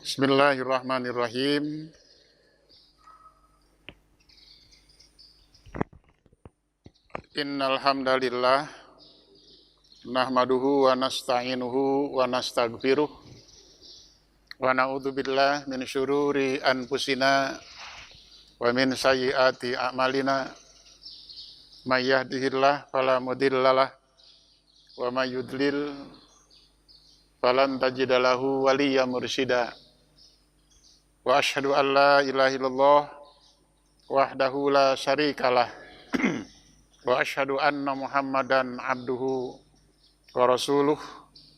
Bismillahirrahmanirrahim. Innal hamdalillah nahmaduhu wa nasta'inuhu wa nastaghfiruh wa na'udzubillah min syururi anfusina wa min sayyiati a'malina may yahdihillah fala mudhillalah wa may yudlil falan tajida lahu waliyyan mursyida. Wa asyhadu an la ilaha illallah wahdahu la syarikalah wa asyhadu anna Muhammadan abduhu wa rasuluh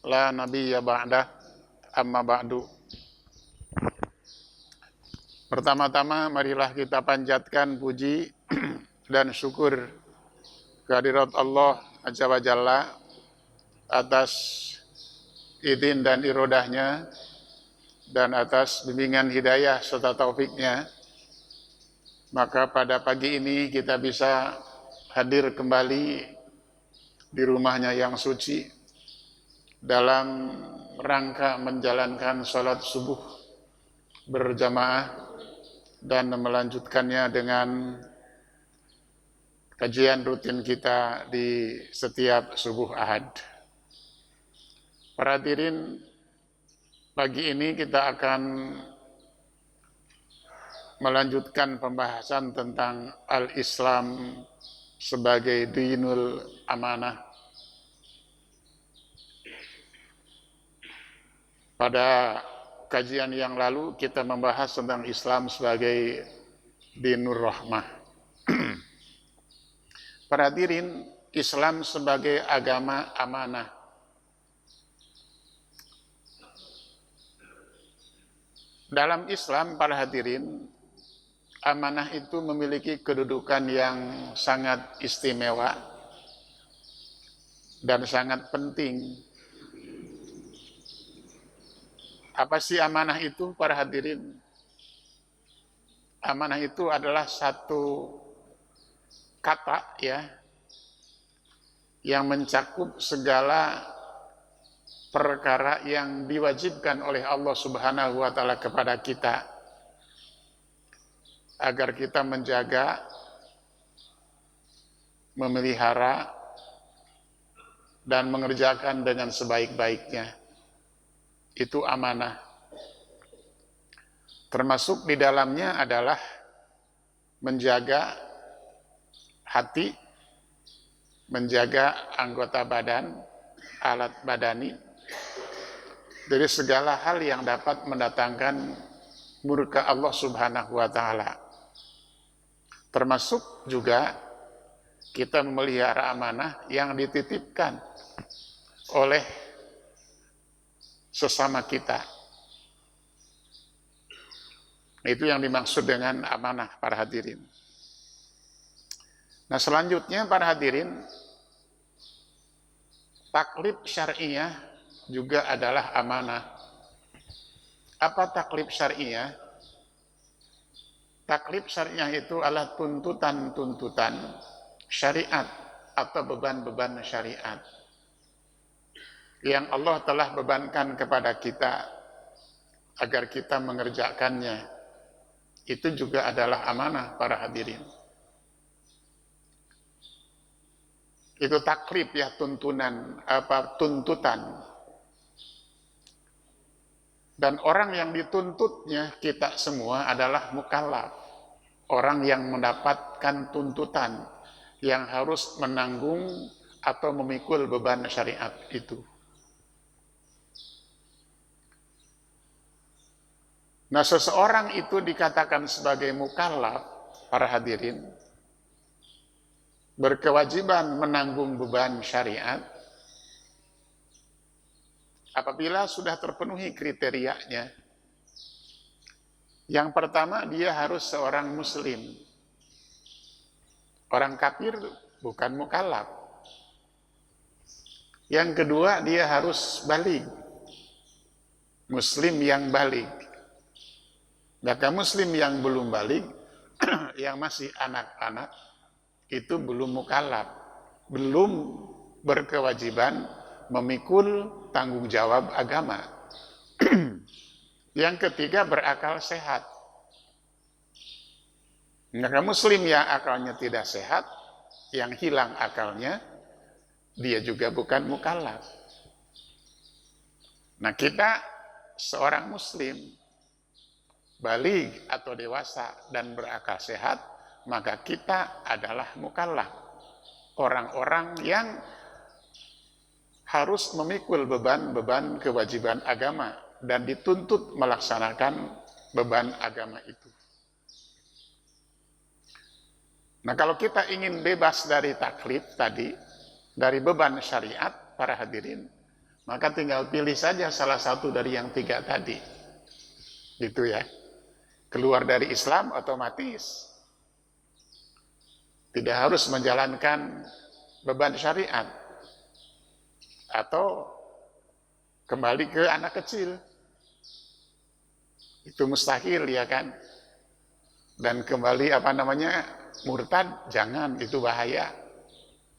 la nabiyya ba'dah amma ba'du. Pertama-tama marilah kita panjatkan puji dan syukur kehadirat Allah Azza wa Jalla atas izin dan irodahnya dan atas bimbingan hidayah serta taufiknya. Maka pada pagi ini kita bisa hadir kembali di rumahnya yang suci dalam rangka menjalankan sholat subuh berjamaah dan melanjutkannya dengan kajian rutin kita di setiap subuh Ahad. Para hadirin, pagi ini kita akan melanjutkan pembahasan tentang Al-Islam sebagai dinul amanah. Pada kajian yang lalu kita membahas tentang Islam sebagai dinur rahmah. Para hadirin, Islam sebagai agama amanah. Dalam Islam, para hadirin, amanah itu memiliki kedudukan yang sangat istimewa dan sangat penting. Apa sih amanah itu, para hadirin? Amanah itu adalah satu kata yang mencakup segala perkara yang diwajibkan oleh Allah Subhanahu wa Ta'ala kepada kita agar kita menjaga, memelihara, dan mengerjakan dengan sebaik-baiknya. Itu amanah. Termasuk di dalamnya adalah menjaga hati, menjaga anggota badan, alat badani, dari segala hal yang dapat mendatangkan murka Allah Subhanahu wa Ta'ala. Termasuk juga kita memelihara amanah yang dititipkan oleh sesama kita. Itu yang dimaksud dengan amanah, para hadirin. Nah, selanjutnya, para hadirin, taklif syar'iyah juga adalah amanah. Apa taklif syar'iyah? Taklif syar'iyah itu adalah tuntutan-tuntutan syariat atau beban-beban syariat yang Allah telah bebankan kepada kita agar kita mengerjakannya. Itu juga adalah amanah, para hadirin. Itu taklif, tuntunan, tuntutan. Dan orang yang dituntutnya kita semua adalah mukallaf. Orang yang mendapatkan tuntutan, yang harus menanggung atau memikul beban syariat itu. Nah, seseorang itu dikatakan sebagai mukallaf, para hadirin, berkewajiban menanggung beban syariat apabila sudah terpenuhi kriterianya. Yang pertama, dia harus seorang muslim. Orang kafir bukan mukallaf. Yang kedua, dia harus baligh. Muslim yang baligh. Maka muslim yang belum baligh, yang masih anak-anak, itu belum mukallaf, belum berkewajiban memikul tanggung jawab agama. Yang ketiga, berakal sehat. Maka muslim yang akalnya tidak sehat, yang hilang akalnya, dia juga bukan mukallaf. Nah, kita seorang muslim, baligh atau dewasa dan berakal sehat, maka kita adalah mukallaf. Orang-orang yang harus memikul beban-beban kewajiban agama dan dituntut melaksanakan beban agama itu. Nah, kalau kita ingin bebas dari taklif tadi, dari beban syariat, para hadirin, maka tinggal pilih saja salah satu dari yang tiga tadi. Gitu ya. Keluar dari Islam otomatis. Tidak harus menjalankan beban syariat. Atau kembali ke anak kecil. Itu mustahil ya kan. Dan kembali murtad, jangan, itu bahaya.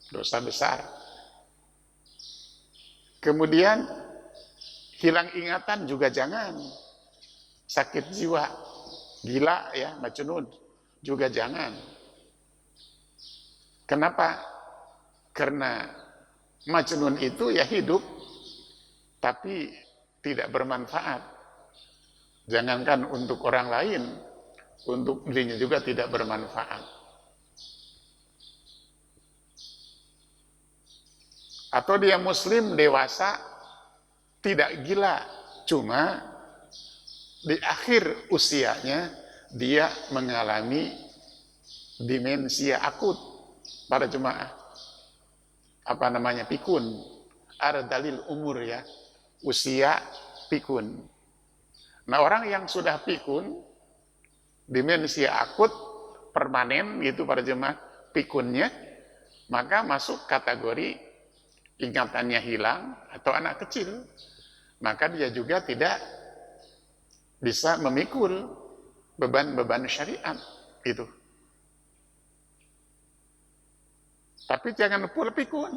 Dosa besar. Kemudian hilang ingatan juga jangan. Sakit jiwa, gila ya, majnun juga jangan. Kenapa? Karena majnun itu ya hidup tapi tidak bermanfaat. Jangankan untuk orang lain, untuk dirinya juga tidak bermanfaat. Atau dia muslim dewasa, tidak gila, cuma di akhir usianya dia mengalami demensia akut. Para jemaah, pikun, ardalil umur ya, usia pikun. Nah, orang yang sudah pikun, demensia akut, permanen gitu para jemaah, pikunnya, maka masuk kategori ingatannya hilang atau anak kecil, maka dia juga tidak bisa memikul beban-beban syariat itu. Tapi jangan pula pikun,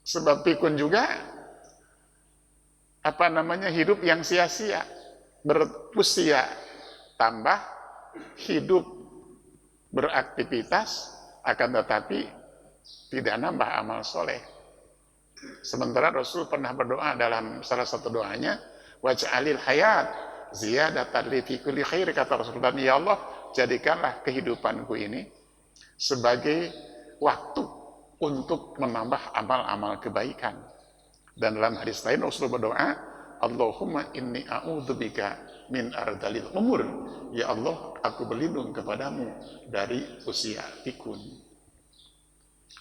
sebab pikun juga hidup yang sia-sia, berusia tambah, hidup beraktivitas, akan tetapi tidak nambah amal soleh. Sementara Rasul pernah berdoa dalam salah satu doanya, waj'alil hayat ziyadatan li fi kulli khair, kata Rasul, dan ya Allah, jadikanlah kehidupanku ini sebagai waktu untuk menambah amal-amal kebaikan. Dan dalam hadis lain Rasul berdoa, Allahumma inni a'udzubika min ardalil umur, ya Allah, aku berlindung kepadamu dari usia pikun.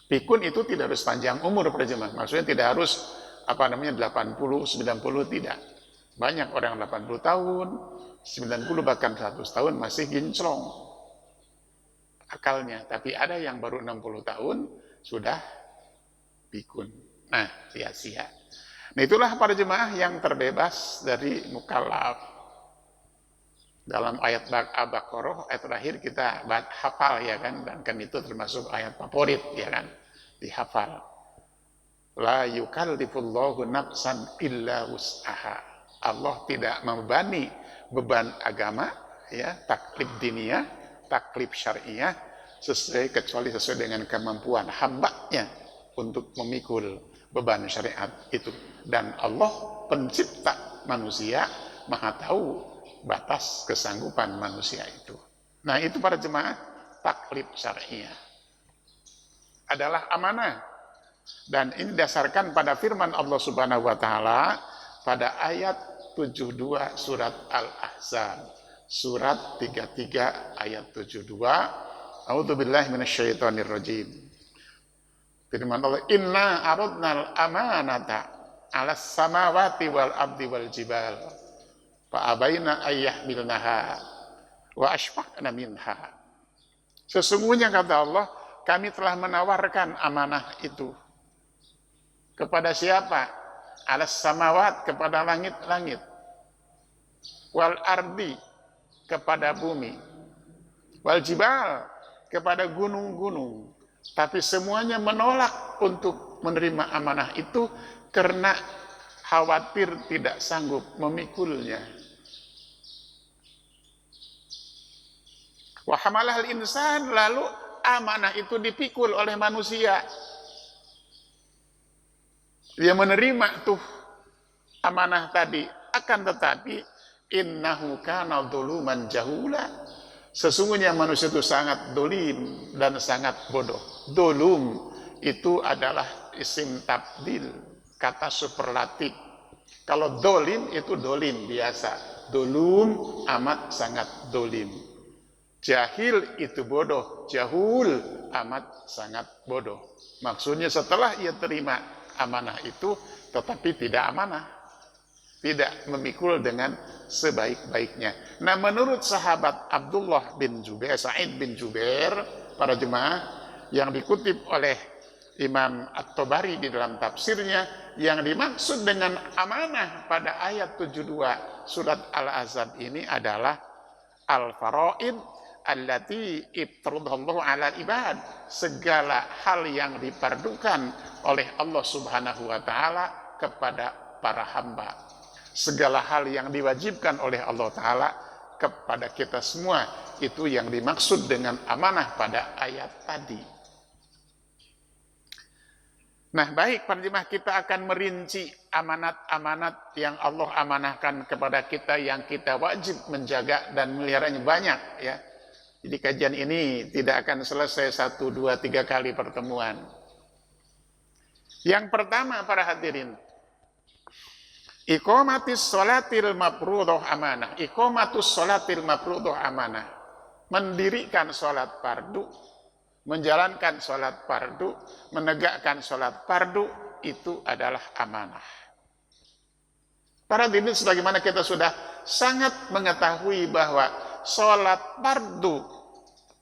Pikun itu tidak harus panjang umur para jemaah. Maksudnya tidak harus 80, 90 tidak. Banyak orang 80 tahun, 90 bahkan 100 tahun masih ginclong akalnya. Tapi ada yang baru 60 tahun sudah pikun. Nah, sia-sia. Nah, itulah para jemaah yang terbebas dari mukallaf. Dalam ayat Al-Baqarah, ayat terakhir kita hafal ya kan, dan kan itu termasuk ayat favorit ya kan, dihafal. La yukallifullahu nafsan illa wus'aha. Allah tidak membebani beban agama ya, taklif diniyah, taklif syariah kecuali sesuai dengan kemampuan hambanya untuk memikul beban syariat itu. Dan Allah pencipta manusia maha tahu batas kesanggupan manusia itu. Nah, itu para jemaah, taklif syariah adalah amanah. Dan ini dasarkan pada firman Allah Subhanahu wa taala pada ayat 72 surat Al-Ahzab. Surat 33 ayat 72. A'udzubillahi minasyaitonirrajim. Firman Allah, inna aradnal amanata 'alas samawati wal ardi wal jibal fa'abaina ayyahmilnaha wa ashfaqna minha. Sesungguhnya kata Allah, kami telah menawarkan amanah itu kepada siapa? Alas samawat, kepada langit-langit, wal ardi, kepada bumi, wal jibal, kepada gunung-gunung. Tapi semuanya menolak untuk menerima amanah itu karena khawatir tidak sanggup memikulnya. Wa hamalahal insan, lalu amanah itu dipikul oleh manusia. Dia menerima tuh amanah tadi, akan tetapi innahu kana dzuluman jahula. Sesungguhnya manusia itu sangat dolim dan sangat bodoh. Dolum itu adalah isim tabdil, kata superlatif. Kalau dolim itu dolim biasa. Dolum amat sangat dolim. Jahil itu bodoh, jahul amat sangat bodoh. Maksudnya setelah ia terima amanah itu, tetapi tidak amanah, tidak memikul dengan sebaik-baiknya. Nah, menurut sahabat Abdullah bin Jubair, Sa'id bin Jubair, para jemaah, yang dikutip oleh Imam At-Tabari di dalam tafsirnya, yang dimaksud dengan amanah pada ayat 72 surat Al-Ahzab ini adalah al-faraid allati ibtaradallahu ala ibad, segala hal yang dipardukan oleh Allah Subhanahu wa taala kepada para hamba, segala hal yang diwajibkan oleh Allah taala kepada kita semua, itu yang dimaksud dengan amanah pada ayat tadi. Nah, baik para jemaah, kita akan merinci amanat-amanat yang Allah amanahkan kepada kita yang kita wajib menjaga dan meliharanya, banyak ya. Jadi kajian ini tidak akan selesai 1, 2, 3 kali pertemuan. Yang pertama para hadirin, iqamatis sholatil mafruḍah amanah. Iqamatus sholatil mafruḍah amanah. Mendirikan sholat fardu, menjalankan sholat fardu, menegakkan sholat fardu, itu adalah amanah. Para hadirin, sebagaimana kita sudah sangat mengetahui bahwa sholat fardu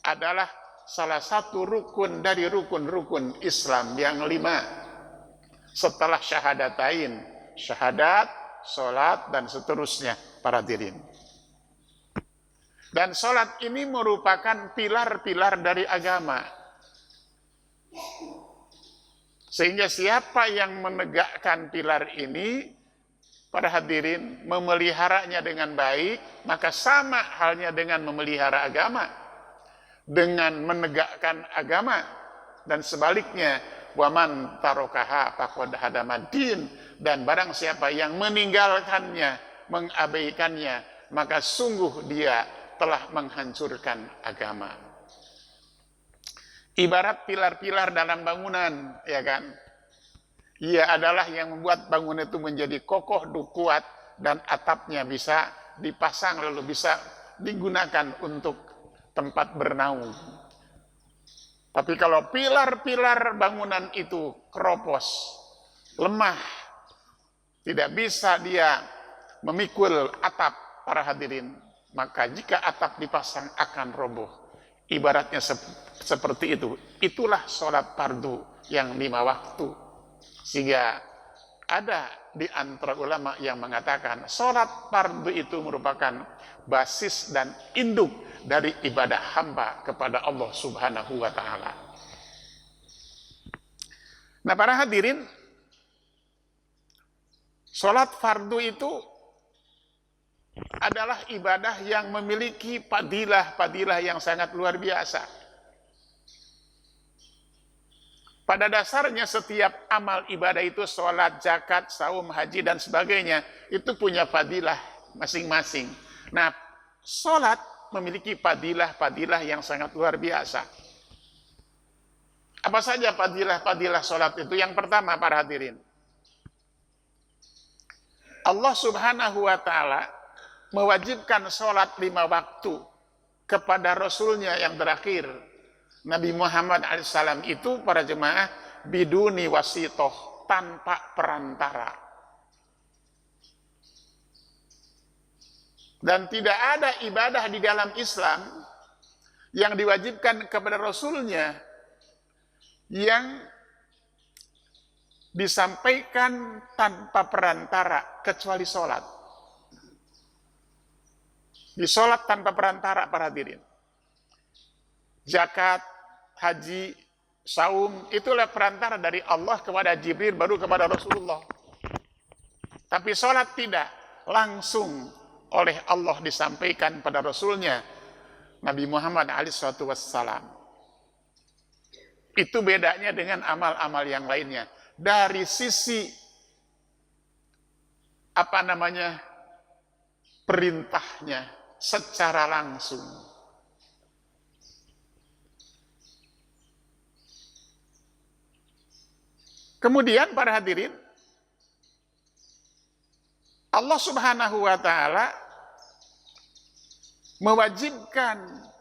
adalah salah satu rukun dari rukun-rukun Islam yang 5 setelah syahadatain, syahadat, sholat, dan seterusnya para hadirin. Dan sholat ini merupakan pilar-pilar dari agama, sehingga siapa yang menegakkan pilar ini, para hadirin, memeliharanya dengan baik, maka sama halnya dengan memelihara agama, dengan menegakkan agama. Dan sebaliknya, waman tarokaha faqad hadamaddin, dan barang siapa yang meninggalkannya, mengabaikannya, maka sungguh dia telah menghancurkan agama. Ibarat pilar-pilar dalam bangunan, ya kan? Ia adalah yang membuat bangunan itu menjadi kokoh, kuat, dan atapnya bisa dipasang lalu bisa digunakan untuk tempat bernaung. Tapi kalau pilar-pilar bangunan itu keropos, lemah, tidak bisa dia memikul atap, para hadirin, maka jika atap dipasang akan roboh. Ibaratnya seperti itu. Itulah sholat fardu yang 5 waktu. Sehingga ada di antara ulama yang mengatakan sholat fardu itu merupakan basis dan induk dari ibadah hamba kepada Allah Subhanahu wa ta'ala. Nah, para hadirin, sholat fardu itu adalah ibadah yang memiliki fadilah yang sangat luar biasa. Pada dasarnya setiap amal ibadah itu, sholat, zakat, saum, haji, dan sebagainya, itu punya fadilah masing-masing. Nah, sholat memiliki fadilah yang sangat luar biasa. Apa saja fadilah sholat itu? Yang pertama, para hadirin, Allah Subhanahu wa ta'ala mewajibkan sholat 5 waktu kepada Rasulnya yang terakhir, Nabi Muhammad alaihissalam itu, para jemaah, biduni wasitoh, tanpa perantara. Dan tidak ada ibadah di dalam Islam yang diwajibkan kepada Rasulnya yang disampaikan tanpa perantara kecuali sholat. Di sholat tanpa perantara, para hadirin. Zakat, haji, saum, itulah perantara dari Allah kepada Jibril baru kepada Rasulullah. Tapi sholat tidak, langsung oleh Allah disampaikan pada Rasulnya Nabi Muhammad SAW. Itu bedanya dengan amal-amal yang lainnya. Dari sisi perintahnya secara langsung. Kemudian para hadirin, Allah Subhanahu wa ta'ala mewajibkan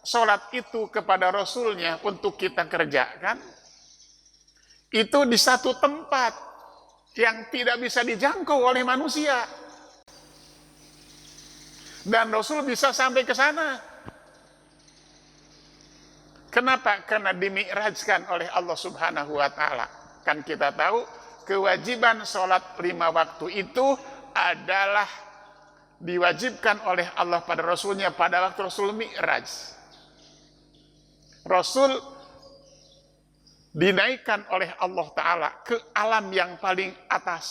sholat itu kepada Rasulnya untuk kita kerjakan, itu di satu tempat yang tidak bisa dijangkau oleh manusia. Dan Rasul bisa sampai ke sana. Kenapa? Karena dimi'rajkan oleh Allah Subhanahu wa ta'ala. Kan kita tahu kewajiban sholat 5 waktu itu adalah diwajibkan oleh Allah pada Rasulnya pada waktu Rasul Mi'raj. Rasul dinaikkan oleh Allah Ta'ala ke alam yang paling atas,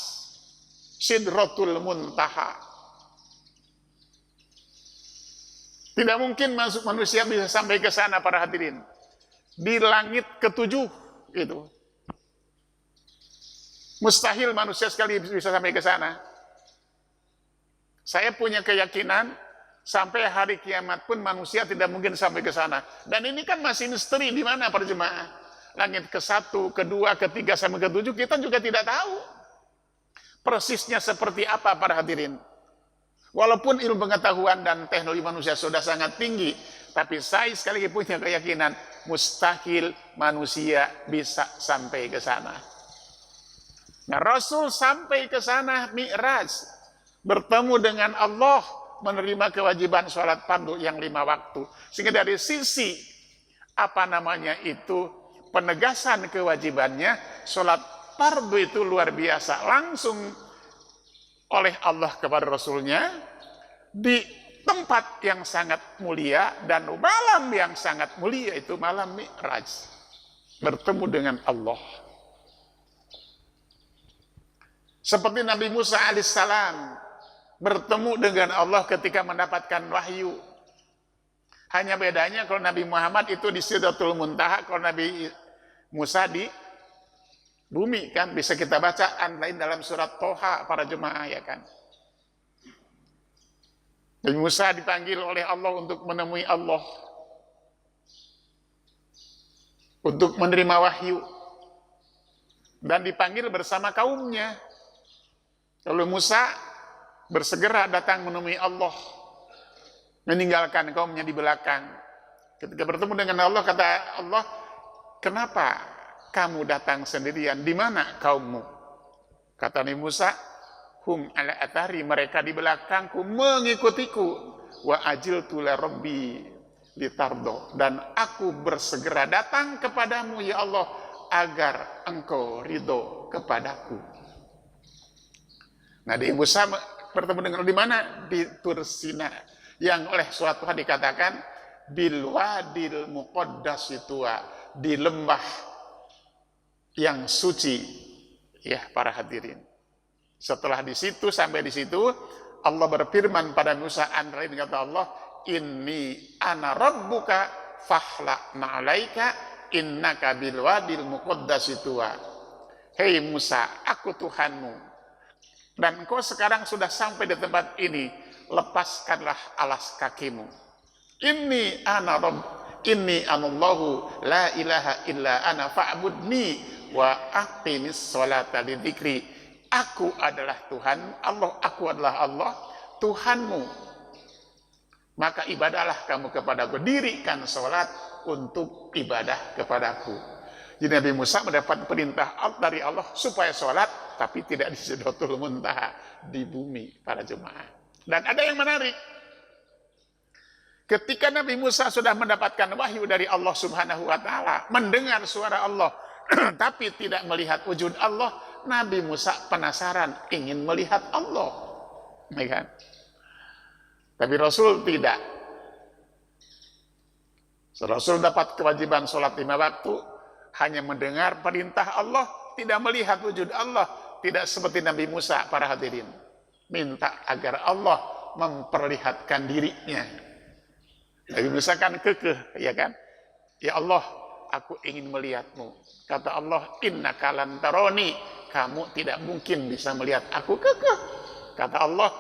Sidratul Muntaha. Tidak mungkin manusia bisa sampai ke sana para hadirin. Di langit ke-7 itu. Mustahil manusia sekali bisa sampai ke sana. Saya punya keyakinan sampai hari kiamat pun manusia tidak mungkin sampai ke sana. Dan ini kan masih misteri di mana para jemaah. Langit ke-1, ke-2, ke-3 sampai ke-7 kita juga tidak tahu persisnya seperti apa para hadirin. Walaupun ilmu pengetahuan dan teknologi manusia sudah sangat tinggi, tapi saya sekali lagi punya keyakinan mustahil manusia bisa sampai ke sana. Nah, Rasul sampai ke sana Mi'raj, bertemu dengan Allah, menerima kewajiban sholat fardu yang 5 waktu. Sehingga dari sisi penegasan kewajibannya, sholat fardu itu luar biasa, langsung oleh Allah kepada Rasulnya di tempat yang sangat mulia dan malam yang sangat mulia, itu malam Mi'raj, bertemu dengan Allah. Seperti Nabi Musa alaihissalam bertemu dengan Allah ketika mendapatkan wahyu. Hanya bedanya kalau Nabi Muhammad itu di Sidratul Muntaha, kalau Nabi Musa di bumi, kan bisa kita baca lain dalam surat Toha para jemaah, ya kan. Nabi Musa dipanggil oleh Allah untuk menemui Allah, untuk menerima wahyu, dan dipanggil bersama kaumnya. Lalu Musa bersegera datang menemui Allah, meninggalkan kaumnya di belakang. Ketika bertemu dengan Allah, kata Allah, kenapa kamu datang sendirian? Di mana kaummu? Kata Nabi Musa, hum ala athari, mereka di belakangku mengikutiku. Wa ajiltu la rabbi litardo, dan aku bersegera datang kepadamu ya Allah agar engkau ridho kepadaku. Nah, Nabi Musa bertemu dengan di mana? Di Tur Sina, yang oleh suatu hadis dikatakan bil wadil muqaddas, itu di lembah yang suci, ya para hadirin. Setelah di situ, sampai di situ, Allah berfirman pada Musa, antara lain kata Allah, inni ana rabbuka fahla na'alaika innaka bil wadil muqaddas, itu hei Musa, aku Tuhanmu, dan engkau sekarang sudah sampai di tempat ini, lepaskanlah alas kakimu. Inni anallahu la ilaha illa ana fa'budni wa aqimis sholata lidzikri. Aku adalah Tuhan Allah, aku adalah Allah Tuhanmu, maka ibadahlah kamu kepadaku, dirikan sholat untuk ibadah kepadaku. Jadi Nabi Musa mendapat perintah dari Allah supaya sholat, tapi tidak di Sidratul Muntaha, di bumi para jemaah. Dan ada yang menarik, ketika Nabi Musa sudah mendapatkan wahyu dari Allah Subhanahu wa ta'ala, mendengar suara Allah, tapi tidak melihat wujud Allah, Nabi Musa penasaran, ingin melihat Allah. Ya kan? Tapi Rasul tidak. Rasul dapat kewajiban sholat 5 waktu, hanya mendengar perintah Allah, tidak melihat wujud Allah, tidak seperti Nabi Musa para hadirin. minta agar Allah memperlihatkan dirinya. Nabi Musa kan kekeh, ya kan? Ya Allah, aku ingin melihatmu. Kata Allah, innaka lan taroni, kamu tidak mungkin bisa melihat aku. Kekeh. Kata Allah,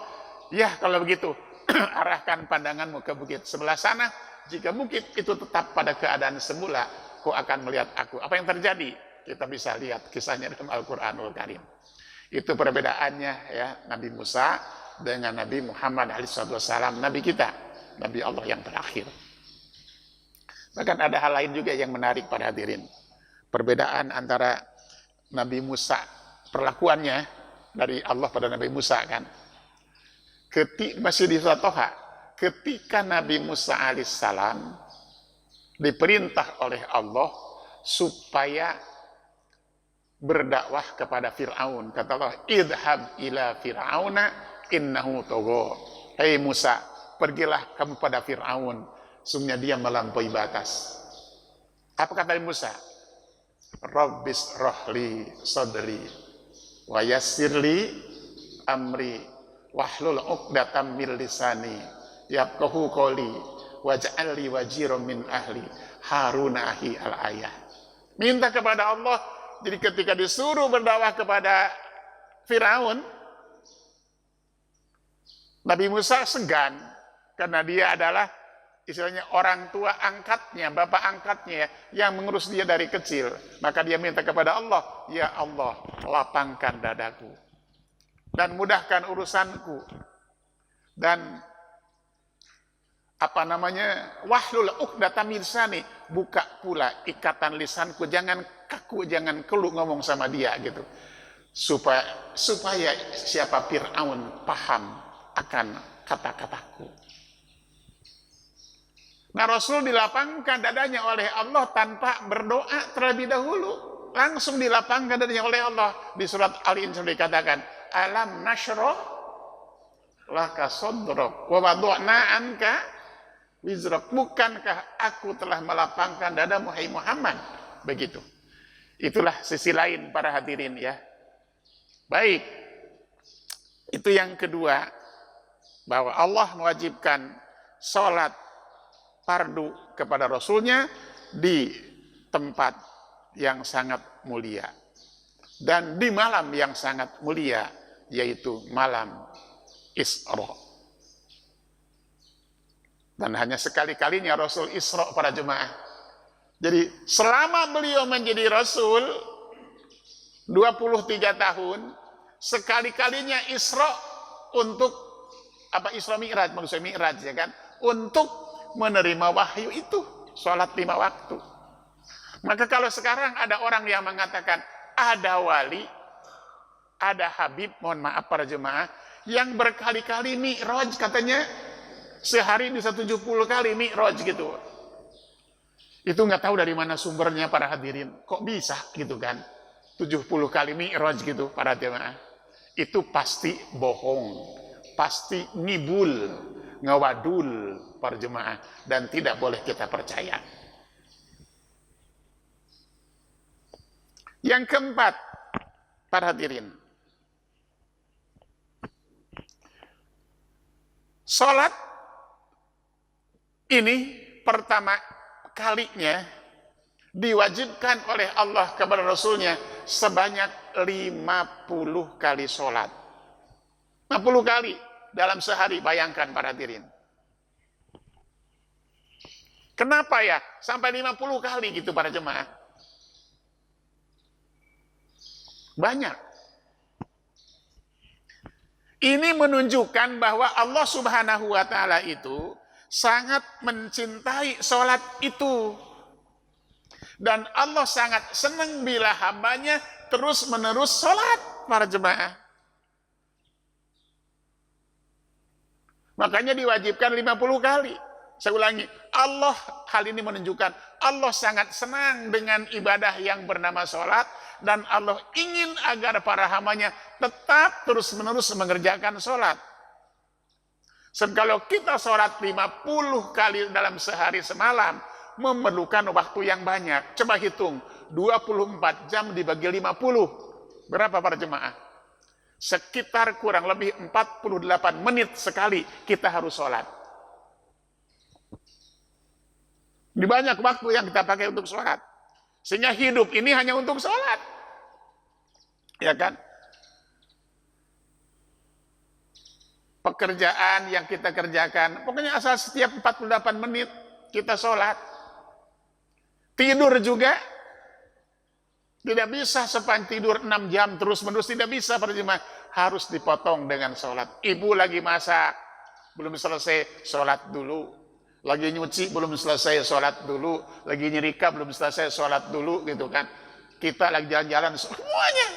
ya kalau begitu, arahkan pandanganmu ke bukit sebelah sana. Jika bukit itu tetap pada keadaan semula, kau akan melihat aku. Apa yang terjadi? Kita bisa lihat kisahnya dalam Al-Quranul Karim. Itu perbedaannya ya, Nabi Musa dengan Nabi Muhammad SAW, Nabi kita, Nabi Allah yang terakhir. Bahkan ada hal lain juga yang menarik para hadirin. Perbedaan antara Nabi Musa, perlakuannya dari Allah pada Nabi Musa kan. Masih di surat Toha, ketika Nabi Musa alaihissalam diperintah oleh Allah supaya berdakwah kepada Fir'aun. Kata Allah, idhab ila Fir'auna innahu tagha. Hei Musa, pergilah kamu pada Fir'aun, sungguhnya dia melampaui batas. Apa kata Musa? Rabbis rohli sadri wa yassirli amri wahlul uqdatam min lisani yafqahu qawli waj'alli waziran min ahli Harun akhi al-ayah. Minta kepada Allah. Jadi ketika disuruh berdakwah kepada Firaun, Nabi Musa segan karena dia adalah istilahnya orang tua angkatnya, bapak angkatnya yang mengurus dia dari kecil. Maka dia minta kepada Allah, ya Allah, lapangkan dadaku dan mudahkan urusanku dan wahlul uqdatam min lisani, buka pula ikatan lisanku, jangan kaku, jangan keluh ngomong sama dia gitu, supaya siapa Fir'aun paham akan kata-kataku. Nah, Rasul dilapangkan dadanya oleh Allah tanpa berdoa terlebih dahulu, langsung dilapangkan dadanya oleh Allah. Di surat Al-Insan dikatakan, alam nashrah laka sadrak wa wada'na anka wizrak, bukankah aku telah melapangkan dadamu hai Muhammad? Begitu. Itulah sisi lain para hadirin ya. Baik. Itu yang kedua, bahwa Allah mewajibkan sholat fardu kepada Rasulnya di tempat yang sangat mulia dan di malam yang sangat mulia, yaitu malam Isra. Dan hanya sekali-kalinya Rasul Isra para jemaah. Jadi selama beliau menjadi Rasul 23 tahun, sekali-kalinya Isra untuk Isra Mi'raj, maksudnya Mi'raj ya kan, untuk menerima wahyu itu, sholat 5 waktu. Maka kalau sekarang ada orang yang mengatakan ada wali, ada Habib, mohon maaf para jemaah, yang berkali-kali Mi'raj katanya, sehari bisa 70 kali Mi'raj gitu. Itu nggak tahu dari mana sumbernya para hadirin. Kok bisa gitu kan? 70 kali Mi'raj gitu para jemaah. Itu pasti bohong. Pasti ngibul, ngawadul para jemaah. Dan tidak boleh kita percaya. Yang keempat, para hadirin. Salat ini pertama kalinya diwajibkan oleh Allah kepada Rasulnya sebanyak 50 kali sholat. 50 kali dalam sehari, bayangkan para hadirin. Kenapa ya sampai 50 kali gitu para jemaah? Banyak. Ini menunjukkan bahwa Allah Subhanahu wa Ta'ala itu sangat mencintai sholat itu. Dan Allah sangat senang bila hambanya terus-menerus sholat para jemaah. Makanya diwajibkan 50 kali. Saya ulangi, hal ini menunjukkan Allah sangat senang dengan ibadah yang bernama sholat. Dan Allah ingin agar para hambanya tetap terus-menerus mengerjakan sholat. Sebab kalau kita sholat 50 kali dalam sehari semalam, memerlukan waktu yang banyak. Coba hitung, 24 jam dibagi 50. Berapa para jemaah? Sekitar kurang lebih 48 menit sekali kita harus sholat. Di banyak waktu yang kita pakai untuk sholat. Sehingga hidup ini hanya untuk sholat. Ya kan? Pekerjaan yang kita kerjakan, pokoknya asal setiap 48 menit kita sholat. Tidur juga tidak bisa sepanjang tidur 6 jam terus-menerus, tidak bisa para jemaah, harus dipotong dengan sholat. Ibu lagi masak, belum selesai, sholat dulu. Lagi nyuci, belum selesai, sholat dulu. Lagi nyerika, belum selesai, sholat dulu, gitu kan. Kita lagi jalan-jalan, semuanya.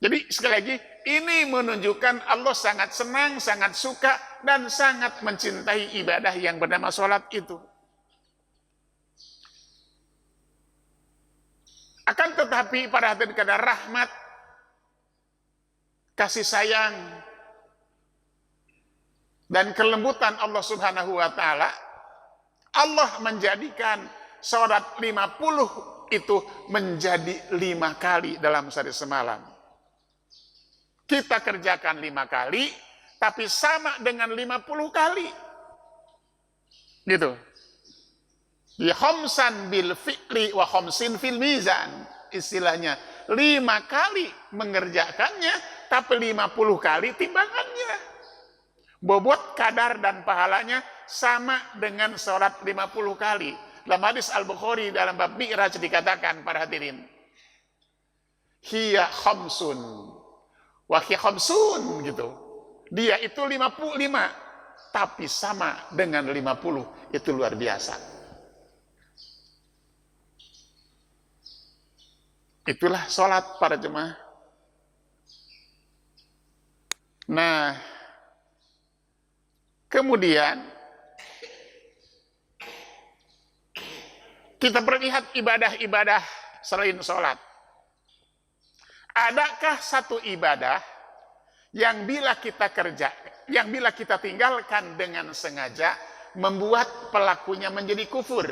Jadi sekali lagi, ini menunjukkan Allah sangat senang, sangat suka, dan sangat mencintai ibadah yang bernama sholat itu. Akan tetapi pada hadirin karena rahmat, kasih sayang, dan kelembutan Allah Subhanahu wa Ta'ala, Allah menjadikan sholat 50 itu menjadi 5 kali dalam sehari semalam. Kita kerjakan 5 kali, tapi sama dengan 50 kali. Gitu. Di khamsan bil fi'li wa khamsin fil mizan. Istilahnya 5 kali mengerjakannya, tapi 50 kali timbangannya. Bobot, kadar, dan pahalanya sama dengan sholat 50 kali. Dalam hadis Al-Bukhari dalam bab Mi'raj dikatakan para hadirin, hiya khamsun wa hiya khamsun, gitu. Dia itu 55, tapi sama dengan 50. Itu luar biasa. Itulah sholat para jemaah. Nah, kemudian kita melihat ibadah-ibadah selain sholat. Adakah satu ibadah yang bila kita tinggalkan dengan sengaja membuat pelakunya menjadi kufur?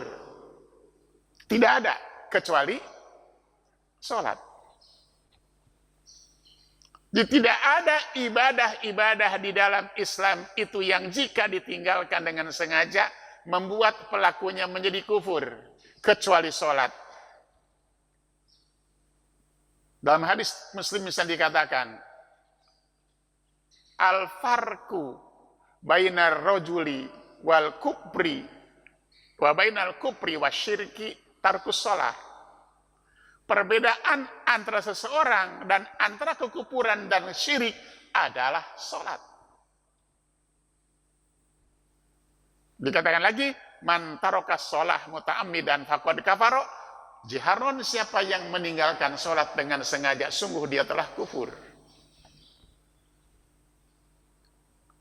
Tidak ada, kecuali sholat. Jadi tidak ada ibadah-ibadah di dalam Islam itu yang jika ditinggalkan dengan sengaja membuat pelakunya menjadi kufur, kecuali sholat. Dalam hadis Muslim misalnya dikatakan, al-farku bainar rajuli wal kufri wa bainal kufri wasyirki tarkus shalah. Perbedaan antara seseorang dan antara kekufuran dan syirik adalah sholat. Dikatakan lagi, man tarokas sholah muta'ammidan faqad kafaro. Jiharon, siapa yang meninggalkan sholat dengan sengaja, sungguh dia telah kufur.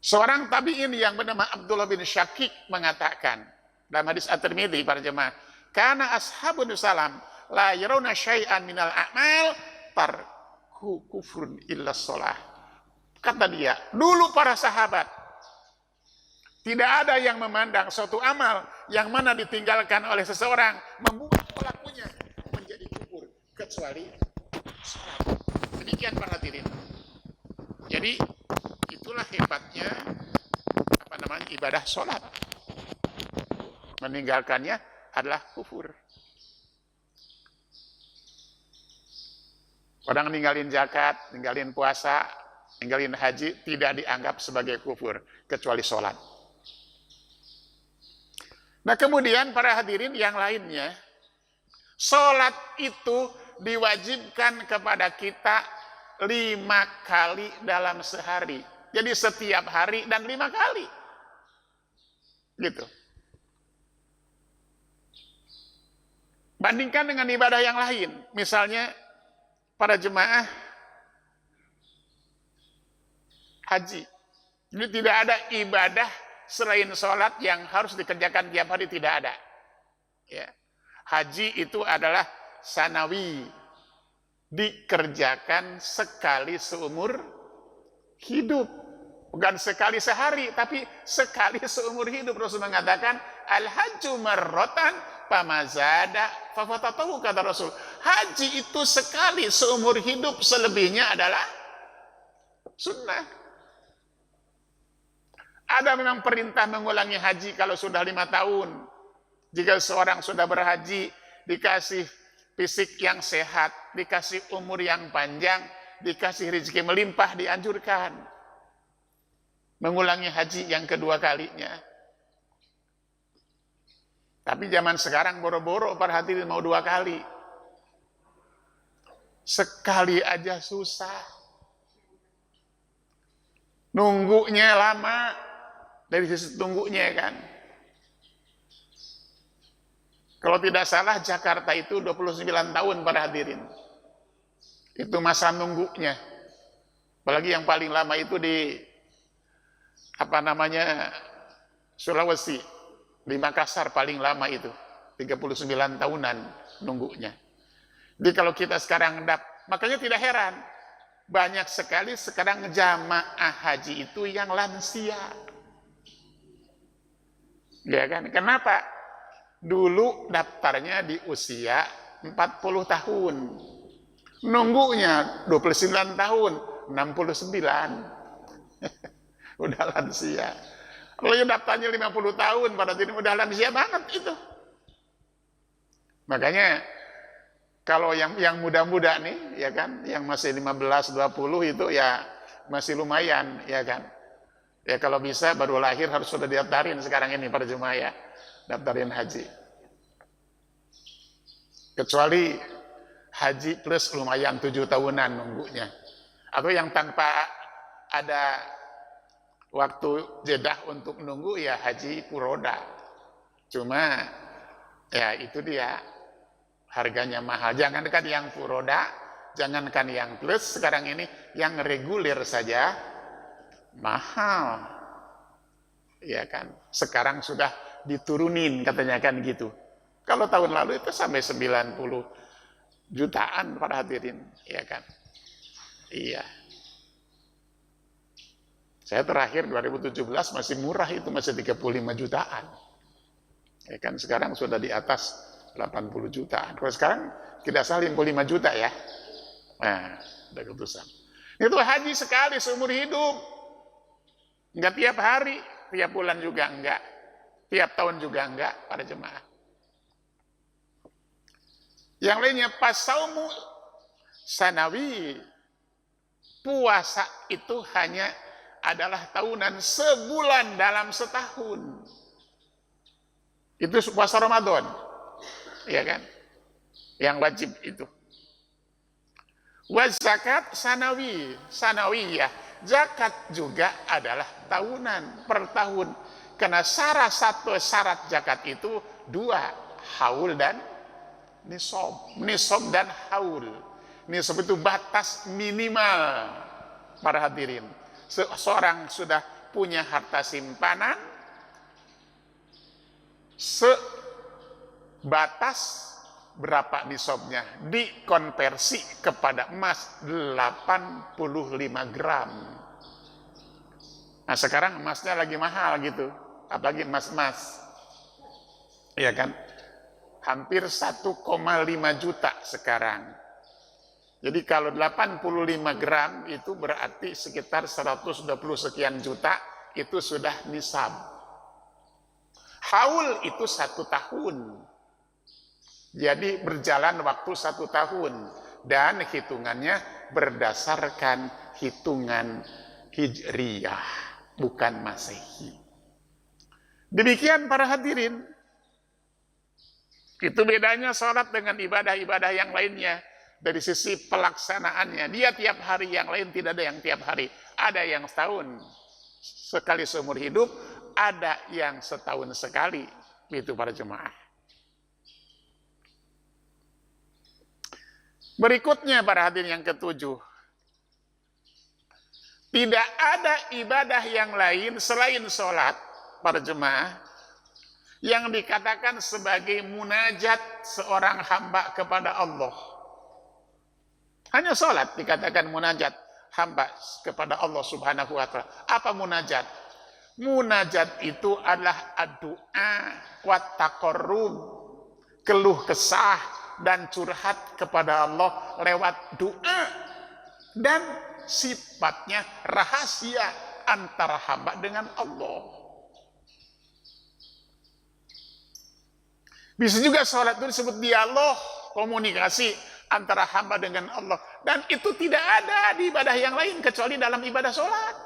Seorang tabi'in yang bernama Abdullah bin Syakik mengatakan, dalam hadis At-Tirmidzi para jemaah, kana ashabun salam la yarawna syai'an minal a'mal tarku kufrun illa sholah. Kata dia, dulu para sahabat tidak ada yang memandang suatu amal yang mana ditinggalkan oleh seseorang membuat pelakunya menjadi kufur kecuali sholat. Demikian para hadirin. Jadi itulah hebatnya ibadah sholat. Meninggalkannya adalah kufur. Orang ninggalin zakat, ninggalin puasa, ninggalin haji tidak dianggap sebagai kufur kecuali sholat. Nah kemudian para hadirin yang lainnya, sholat itu diwajibkan kepada kita 5 kali dalam sehari. Jadi setiap hari dan 5 kali. Gitu. Bandingkan dengan ibadah yang lain. Misalnya para jemaah haji. Jadi tidak ada ibadah selain sholat yang harus dikerjakan tiap hari, tidak ada. Ya. Haji itu adalah sanawi, dikerjakan sekali seumur hidup. Bukan sekali sehari, tapi sekali seumur hidup. Rasul mengatakan, al-hajju marrotan pamazada fafatatahu, kata Rasul. Haji itu sekali seumur hidup, selebihnya adalah sunnah. Ada memang perintah mengulangi haji kalau sudah 5 tahun. Jika seorang sudah berhaji, dikasih fisik yang sehat, dikasih umur yang panjang, dikasih rezeki melimpah, dianjurkan mengulangi haji yang kedua kalinya. Tapi zaman sekarang boro-boro para hadirin mau 2 kali. Sekali aja susah. Nunggunya lama, dari sisi tunggunya kan. Kalau tidak salah Jakarta itu 29 tahun para hadirin. Itu masa nunggunya. Apalagi yang paling lama itu di Sulawesi. Di Makassar paling lama itu 39 tahunan nunggunya. Jadi kalau kita sekarang makanya tidak heran banyak sekali sekarang jamaah haji itu yang lansia. Ya kan? Kenapa? Dulu daftarnya di usia 40 tahun. Nunggunya 29 tahun, 69. Udah lansia. Kalau daftarnya 50 tahun, pada ini udah lansia banget itu. Makanya kalau yang muda-muda nih, ya kan, yang masih 15, 20 itu ya masih lumayan, ya kan. Ya kalau bisa baru lahir harus sudah daftarin sekarang ini para jemaah ya, daftarin haji. Kecuali haji plus lumayan 7 tahunan nunggunya. Atau yang tanpa ada waktu jedah untuk nunggu ya haji furoda. Cuma ya itu dia harganya mahal. Jangankan yang furoda, jangankan yang plus, sekarang ini yang reguler saja mahal. Ya kan? Sekarang sudah diturunin katanya kan gitu. Kalau tahun lalu itu sampai 90 jutaan para hadirin, ya kan? Iya. Saya terakhir 2017 masih murah itu, masih 35 jutaan. Ya kan sekarang sudah di atas 80 jutaan. Kalau sekarang tidak salah 55 juta ya. Nah, ada keputusan. Itu haji sekali seumur hidup. Enggak tiap hari, tiap bulan juga enggak. Tiap tahun juga enggak para jemaah. Yang lainnya pasaumu sanawi. Puasa itu hanya adalah tahunan, sebulan dalam setahun. Itu puasa Ramadan. Ya kan? Yang wajib itu. Zakat sanawi, sanawiyah. Zakat juga adalah tahunan, per tahun. Karena satu syarat zakat itu 2, haul dan nisab. Nisab dan haul. Nisab itu batas minimal para hadirin. Seorang sudah punya harta simpanan sebatas berapa nisabnya, dikonversi kepada emas 85 gram. Nah sekarang emasnya lagi mahal gitu, apalagi emas-emas, ya kan, hampir 1,5 juta sekarang. Jadi kalau 85 gram itu berarti sekitar 120 sekian juta, itu sudah nisab. Haul itu 1 tahun. Jadi berjalan waktu 1 tahun. Dan hitungannya berdasarkan hitungan Hijriyah, bukan Masehi. Demikian para hadirin. Itu bedanya sholat dengan ibadah-ibadah yang lainnya. Dari sisi pelaksanaannya, dia tiap hari, yang lain tidak ada yang tiap hari. Ada yang setahun sekali seumur hidup, ada yang setahun sekali. Itu para jemaah. Berikutnya para hadirin yang ketujuh. Tidak ada ibadah yang lain selain sholat para jemaah yang dikatakan sebagai munajat seorang hamba kepada Allah. Hanya sholat dikatakan munajat hamba kepada Allah Subhanahu wa ta'ala. Apa munajat? Munajat itu adalah doa wa taqarrub, keluh kesah dan curhat kepada Allah lewat doa, dan sifatnya rahasia antara hamba dengan Allah. Bisa juga sholat itu disebut dialog, komunikasi antara hamba dengan Allah, dan itu tidak ada di ibadah yang lain kecuali dalam ibadah sholat.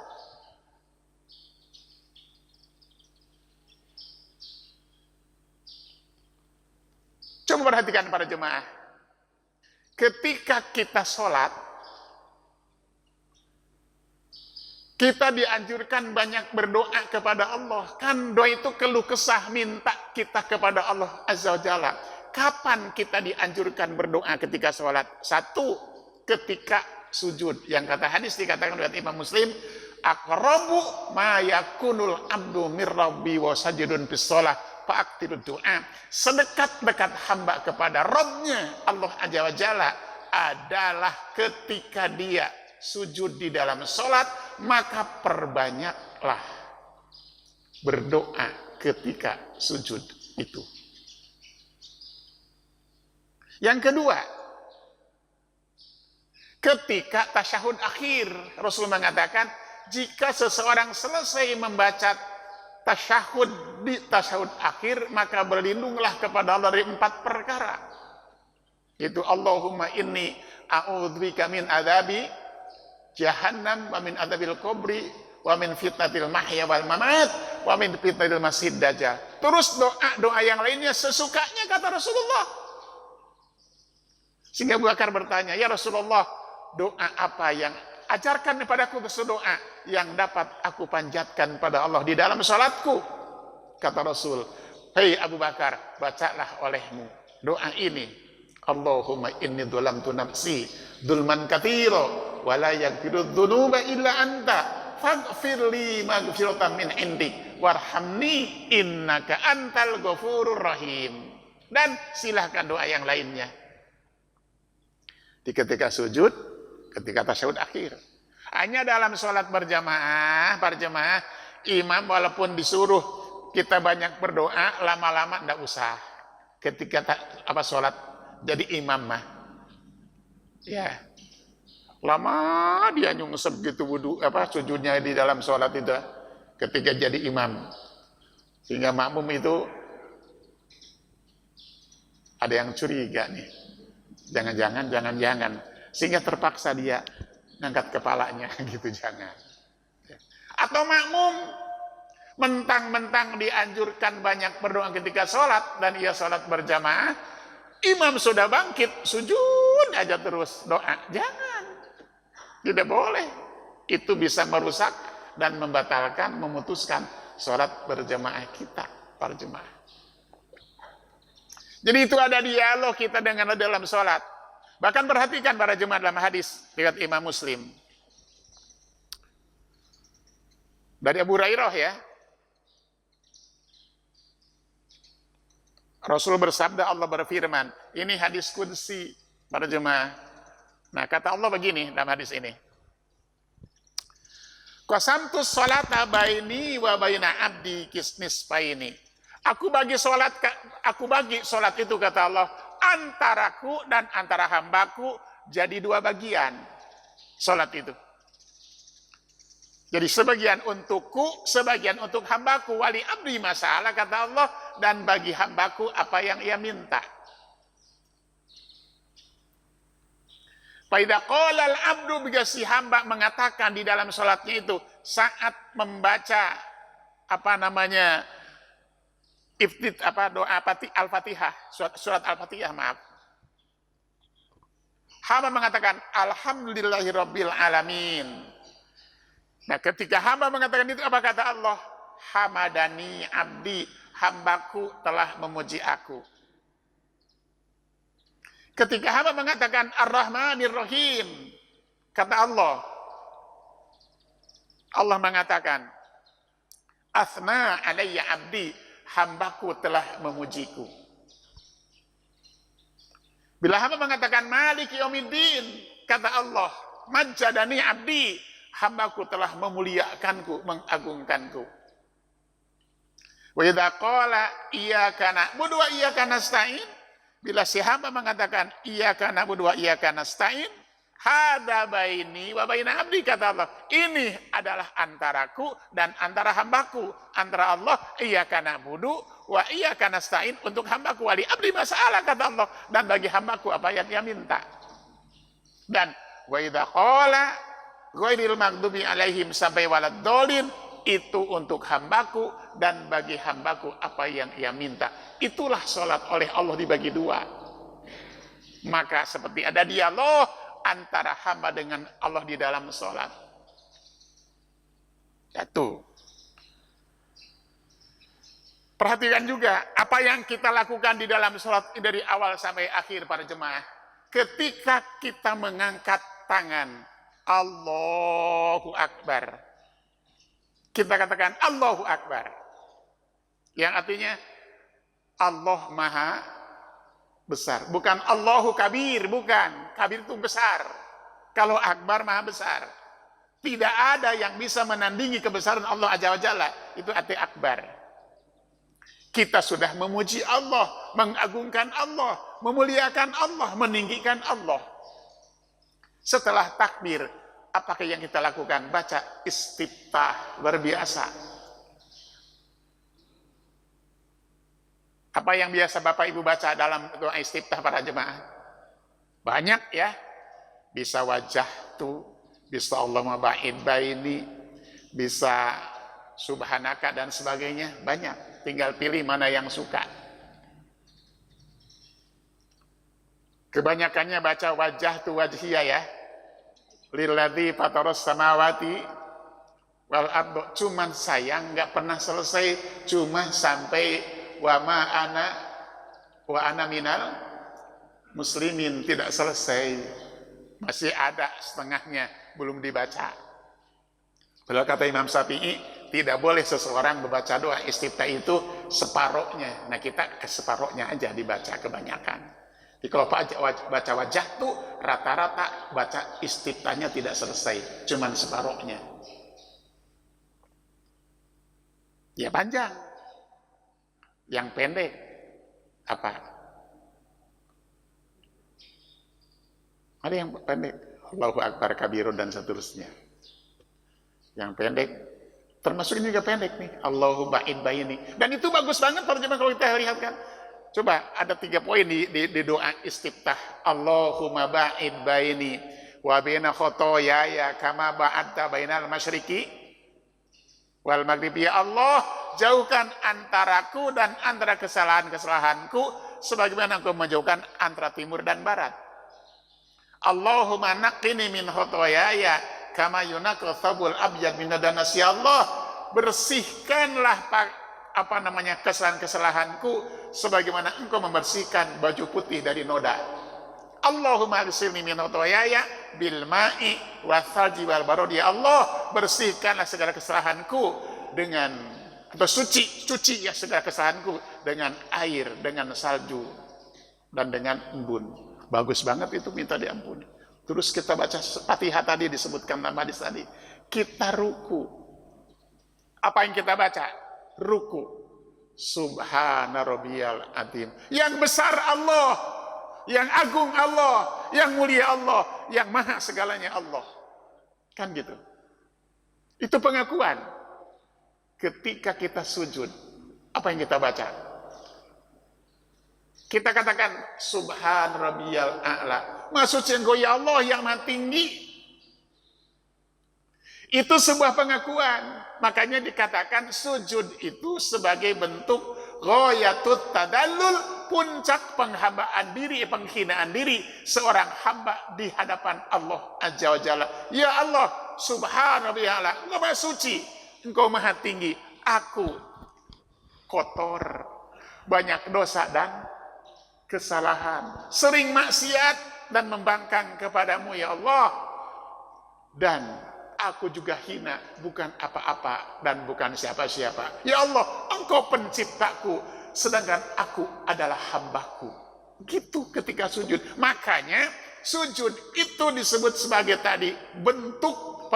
Coba perhatikan para jemaah, ketika kita sholat, kita dianjurkan banyak berdoa kepada Allah. Kan doa itu keluh kesah minta kita kepada Allah Azza wa Jalla. Kapan kita dianjurkan berdoa ketika sholat? Satu, ketika sujud. Yang kata hadis dikatakan oleh Imam Muslim, aqrabu ma yakunul abdu mir rabbi wa sajidun bis shalah fa'aktiru doa. Sedekat-dekat hamba kepada Rabbnya Allah Azza wa Jalla adalah ketika dia sujud di dalam sholat, maka perbanyaklah berdoa ketika sujud itu. Yang kedua, ketika tasyahud akhir, Rasul mengatakan, jika seseorang selesai membaca tasyahud di tasyahud akhir, maka berlindunglah kepada Allah dari 4 perkara. Itu Allahumma inni a'udzubika min adzabi jahannam wa min adzabil qabri wa min fitnatil mahya wal mamat wa min fitnatil masih dajjal. Terus doa yang lainnya sesukanya, kata Rasulullah. Sehingga Abu Bakar bertanya, ya Rasulullah, doa apa yang ajarkan kepadaku doa yang dapat aku panjatkan pada Allah di dalam salatku? Kata Rasul, hei Abu Bakar, bacalah olehmu doa ini. Allahumma inni dzalamtu nafsi dzulman katsira wa la yaghfiru dzunuba illa anta faghfirli maghfiratan min indik warhamni innaka antal ghafurur rahim. Dan silahkan doa yang lainnya di ketika sujud, ketika tasyahud akhir. Hanya dalam sholat berjamaah, berjamaah, imam walaupun disuruh kita banyak berdoa, lama-lama enggak usah. Ketika sholat jadi imam mah, ya lama dia nyungsep gitu wudu sujudnya di dalam sholat itu ketika jadi imam, sehingga makmum itu ada yang curiga nih. Jangan-jangan, sehingga terpaksa dia ngangkat kepalanya gitu, jangan. Atau makmum mentang-mentang dianjurkan banyak berdoa ketika sholat dan ia sholat berjamaah, imam sudah bangkit, sujud aja terus doa. Jangan, tidak boleh. Itu bisa merusak dan membatalkan, memutuskan sholat berjamaah kita, berjamaah. Jadi itu ada dialog kita dengan Allah dalam sholat. Bahkan perhatikan para jemaah dalam hadis riwayat Imam Muslim dari Abu Hurairah, ya. Rasul bersabda, Allah berfirman, ini hadis qudsi para jemaah. Nah, kata Allah begini dalam hadis ini, qasamtus sholata baini wa baina abdi kisnispaini. Aku bagi sholat itu, kata Allah, antaraku dan antara hambaku jadi 2 bagian. Sholat itu. Jadi sebagian untukku, sebagian untuk hambaku. Wali abdi masalah, kata Allah, dan bagi hambaku apa yang ia minta. Faidha qala al-abdu, jika si hamba mengatakan di dalam sholatnya itu, saat membaca doa Al-Fatihah, surat Al-Fatihah, maaf. Hamba mengatakan alhamdulillahirabbil alamin. Nah, ketika hamba mengatakan itu, apa kata Allah? Hamadani abdi, hambaku telah memuji aku. Ketika hamba mengatakan Ar-Rahmanir Rahim, kata Allah mengatakan asna alayya abdi, hambaku telah memujiku. Bila hamba mengatakan Maliki yaumiddin, kata Allah, majjadani abdi, hambaku telah memuliakanku, mengagungkanku. Wa idza qala iyyaka na'budu wa iyyaka nasta'in, Bila si hamba mengatakan iyyaka na'budu wa iyyaka nasta'in, hada baini wa baina abdi, kata Allah, ini adalah antaraku dan antara hambaku, antara Allah iyyaka na'budu wa iyyaka nasta'in, untuk hambaku, wali abdi masalah, kata Allah, dan bagi hambaku apa yang dia minta. Dan wa idza qala ghairil maghdubi alaihim sampai waladdallin, itu untuk hambaku dan bagi hambaku apa yang ia minta. Itulah sholat oleh Allah dibagi dua. Maka seperti ada dialog antara hamba dengan Allah di dalam sholat. Satu. Perhatikan juga apa yang kita lakukan di dalam sholat dari awal sampai akhir para jemaah. Ketika kita mengangkat tangan, Allahu Akbar, kita katakan Allahu Akbar, yang artinya Allah Maha Besar, bukan Allahu Kabir, bukan. Kabir itu besar. Kalau Akbar Maha Besar. Tidak ada yang bisa menandingi kebesaran Allah Azza wa Jalla. Itu arti Akbar. Kita sudah memuji Allah, mengagungkan Allah, memuliakan Allah, meninggikan Allah. Setelah takbir, apakah yang kita lakukan? Baca istiftah, luar biasa. Apa yang biasa Bapak Ibu baca dalam doa istiftah para jemaah? Banyak ya. Bisa wajah tuh, bisa Allahumma ba'id baini, bisa subhanaka dan sebagainya. Banyak. Tinggal pilih mana yang suka. Kebanyakannya baca wajah tuh wajhiyah ya. Lilladzi fataras samawati wal ardo. Cuman sayang nggak pernah selesai, cuma sampai wa ana minal muslimin, tidak selesai, masih ada setengahnya belum dibaca. Padahal kata Imam Syafi'i, tidak boleh seseorang membaca doa istiftah itu separohnya. Nah kita ke separohnya aja dibaca kebanyakan. Jadi kalau baca wajah tuh rata-rata baca istiftahnya tidak selesai, cuman separohnya. Ya panjang. Yang pendek apa? Ada yang pendek, Allahu Akbar kabirun dan seterusnya. Yang pendek, termasuk ini juga pendek nih, Allahu ba'id baini. Dan itu bagus banget terjemahan kalau kita lihat kan. Coba ada 3 poin di doa istiftah. Allahumma ba'id baini wa baina khotoyaya kama ba'adta bainal masyriqi wal maghribi. Ya Allah, jauhkan antaraku dan antara kesalahan-kesalahanku sebagaimana Engkau menjauhkan antara timur dan barat. Allahumma naqqini min khotoyaya kama yunaqqa thawbul abyad min danas. Ya Allah, bersihkanlah kesalahan-kesalahanku sebagaimana Engkau membersihkan baju putih dari noda. Allahumma agsilni min khotoyaya bil ma'i wath-thalji wal barad. Ya Allah, bersihkanlah segala kesalahanku dengan, atau cuci ya segala kesalahanku dengan air, dengan salju dan dengan embun. Bagus banget itu, minta diampuni. Terus kita baca Fatihah tadi disebutkan nama hadis tadi. Kita ruku. Apa yang kita baca? Ruku. Subhana rabbiyal azim. Yang besar Allah, yang agung Allah, yang mulia Allah, yang maha segalanya Allah. Kan gitu. Itu pengakuan. Ketika kita sujud, apa yang kita baca? Kita katakan subhan rabbiyal a'la. Maksudnya engkau ya Allah yang maha tinggi. Itu sebuah pengakuan. Makanya dikatakan sujud itu sebagai bentuk ghayatut tadallul, puncak penghambaan diri, penghinaan diri seorang hamba di hadapan Allah Azza wa Jalla. Ya Allah, subhan rabbiyal a'la. Engkau maha suci, Engkau maha tinggi. Aku kotor, banyak dosa dan kesalahan, sering maksiat dan membangkang kepadamu ya Allah, dan aku juga hina, bukan apa-apa dan bukan siapa-siapa. Ya Allah, Engkau penciptaku, sedangkan aku adalah hambaku. Gitu ketika sujud. Makanya sujud itu disebut sebagai tadi bentuk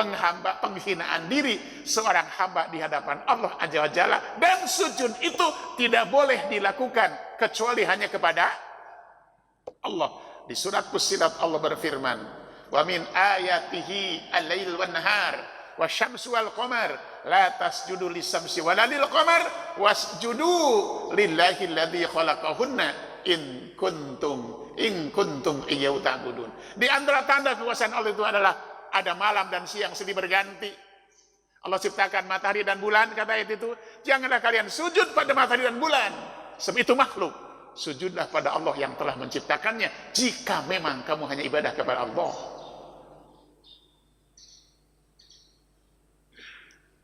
penghinaan diri seorang hamba di hadapan Allah Azza wa Jalla. Dan sujud itu tidak boleh dilakukan kecuali hanya kepada Allah di surat Fussilat Allah berfirman, "Wa min ayatihi al-lail wan nahar wasyamsu wal qamar la tasjudu lis-syamsi wala lil qamar wasjudu lillahi alladzi khalaqahunna in kuntum iyyahu ta'budun." Di antara tanda kekuasaan Allah itu adalah ada malam dan siang silih berganti. Allah ciptakan matahari dan bulan, kata ayat itu, janganlah kalian sujud pada matahari dan bulan, sebab itu makhluk. Sujudlah pada Allah yang telah menciptakannya, jika memang kamu hanya ibadah kepada Allah.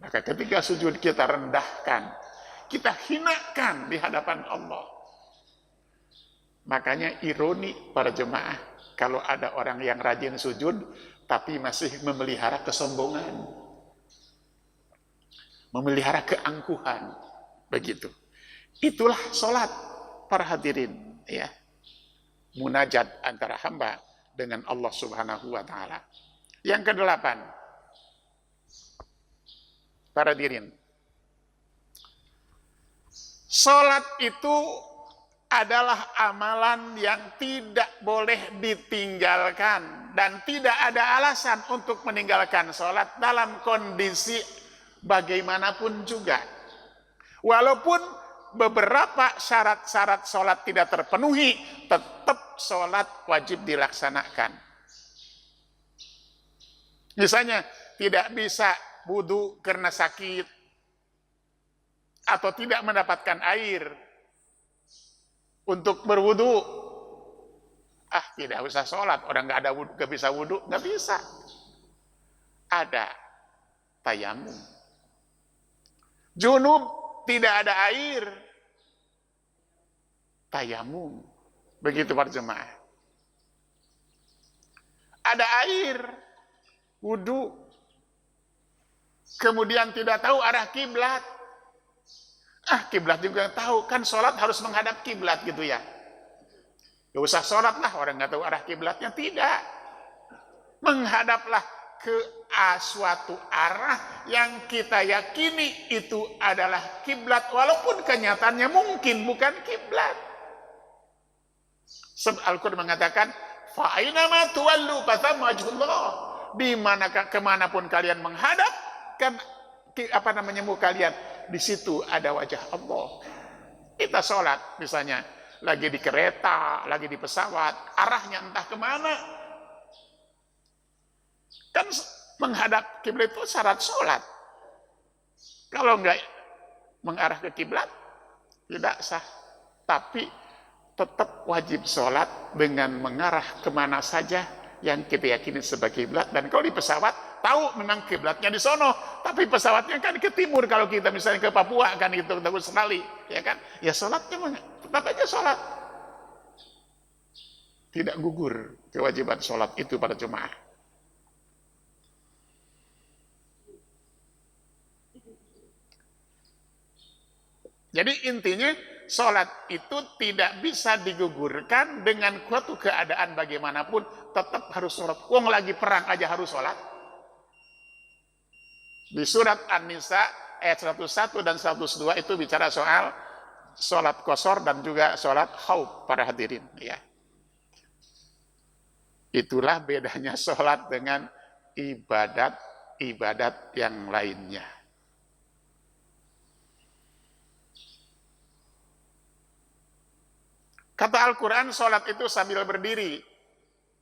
Maka ketika sujud kita rendahkan, kita hinakan di hadapan Allah. Makanya ironi para jemaah, kalau ada orang yang rajin sujud, tapi masih memelihara kesombongan, memelihara keangkuhan, begitu. Itulah sholat, para hadirin, ya. Munajat antara hamba dengan Allah Subhanahu wa taala. Yang kedelapan, para hadirin, sholat itu adalah amalan yang tidak boleh ditinggalkan dan tidak ada alasan untuk meninggalkan sholat dalam kondisi bagaimanapun juga. Walaupun beberapa syarat-syarat sholat tidak terpenuhi, tetap sholat wajib dilaksanakan. Misalnya, tidak bisa wudu karena sakit, atau tidak mendapatkan air untuk berwudu. Tidak usah sholat, orang nggak ada wudu, nggak bisa wudu, nggak bisa. Ada tayamum. Junub, tidak ada air, tayamum. Begitu para jemaah. Ada air, wudu, kemudian tidak tahu arah kiblat. Kiblat juga tahu, kan sholat harus menghadap kiblat gitu ya. Gak usah sholat lah, orang nggak tahu arah kiblatnya. Tidak, menghadaplah ke suatu arah yang kita yakini itu adalah kiblat, walaupun kenyataannya mungkin bukan kiblat. Sebab Al-Quran mengatakan, "Fa'ainama tuwallu fathamma wajhullah." Di manakah kemanapun kalian menghadap, kan muka kalian, di situ ada wajah Allah. Kita sholat misalnya lagi di kereta, lagi di pesawat, arahnya entah kemana, kan menghadap kiblat itu syarat sholat. Kalau enggak mengarah ke kiblat, tidak sah. Tapi tetap wajib sholat dengan mengarah kemana saja yang kita yakini sebagai kiblat. Dan kalau di pesawat, tahu memang kiblatnya di sono, tapi pesawatnya kan ke timur. Kalau kita misalnya ke Papua kan gitu, ke Australia, ya kan? Ya sholatnya tetap aja sholat. Tidak gugur kewajiban sholat itu pada jemaah. Jadi intinya sholat itu tidak bisa digugurkan dengan suatu keadaan bagaimanapun, tetap harus sholat. Wong lagi perang aja harus sholat. Di surat An-Nisa ayat 101 dan 102 itu bicara soal sholat qashar dan juga sholat khauf, para hadirin. Ya. Itulah bedanya sholat dengan ibadat yang lainnya. Kata Al-Quran, sholat itu sambil berdiri.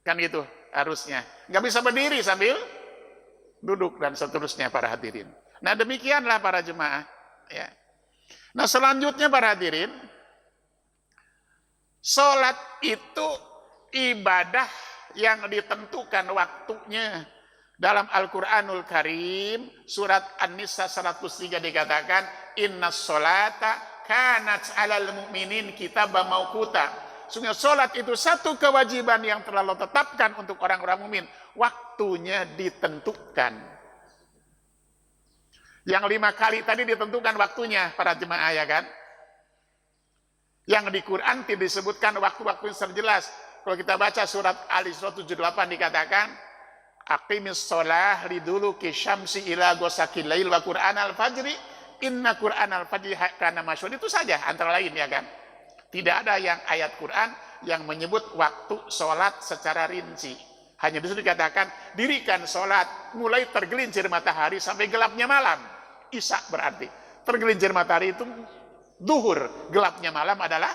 Kan gitu harusnya. Nggak bisa berdiri sambil duduk dan seterusnya, para hadirin. Nah demikianlah para jemaah. Ya. Nah selanjutnya para hadirin, sholat itu ibadah yang ditentukan waktunya. Dalam Al-Quranul Karim, surat An-Nisa 103 dikatakan, "Innas sholata kanat 'alal mu'minin kitaban mauquta." Sungguh sholat itu satu kewajiban yang telah Allah tetapkan untuk orang-orang mukmin. Waktunya ditentukan. Yang 5 kali tadi ditentukan waktunya, para jemaah, ya kan? Yang di Quran tidak disebutkan waktu-waktu yang terjelas. Kalau kita baca surat Al-Isra 78 dikatakan, "Aqimis sholah liduluki syamsi ila ghasaqil lail wa Qur'anal fajri inna Qur'anal fajri kana masyhur." Itu saja antara lain, ya kan? Tidak ada yang ayat Quran yang menyebut waktu sholat secara rinci. Hanya di situ dikatakan, dirikan sholat mulai tergelincir matahari sampai gelapnya malam. Isya berarti. Tergelincir matahari itu duhur, gelapnya malam adalah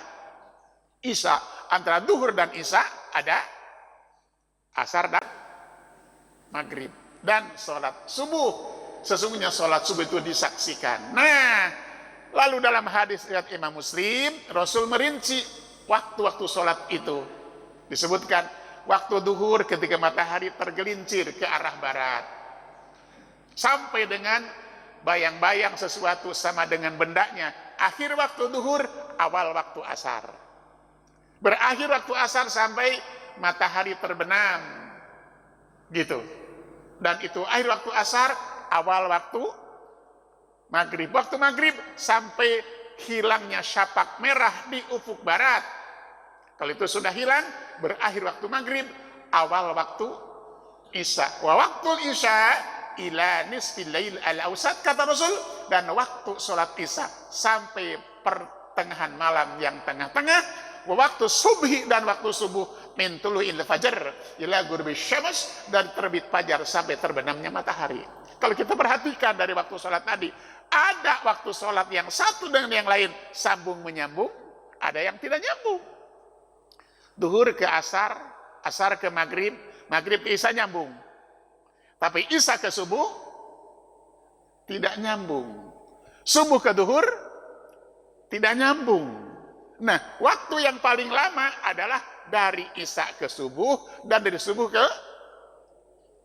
isya. Antara duhur dan isya ada asar dan maghrib. Dan sholat subuh. Sesungguhnya sholat subuh itu disaksikan. Nah, lalu dalam hadis riwayat Imam Muslim, Rasul merinci waktu-waktu sholat itu. Disebutkan, waktu duhur ketika matahari tergelincir ke arah barat. Sampai dengan bayang-bayang sesuatu sama dengan bendanya. Akhir waktu duhur, awal waktu asar. Berakhir waktu asar sampai matahari terbenam. Gitu. Dan itu akhir waktu asar, awal waktu maghrib. Waktu maghrib sampai hilangnya syapak merah di ufuk barat. Kalau itu sudah hilang, berakhir waktu maghrib, awal waktu isya. Wa waktu isya ila nisfil lail al-awsat, kata Rasul, dan waktu sholat isya sampai pertengahan malam yang tengah-tengah. Wa waktu subhi, dan waktu subuh min tulu'il fajr ila ghurbi syams, dan terbit fajar sampai terbenamnya matahari. Kalau kita perhatikan dari waktu sholat tadi, ada waktu sholat yang satu dengan yang lain sambung menyambung, ada yang tidak nyambung. Duhur ke asar, asar ke maghrib, maghrib ke isya nyambung. Tapi isya ke subuh tidak nyambung. Subuh ke duhur tidak nyambung. Nah, waktu yang paling lama adalah dari isya ke subuh dan dari subuh ke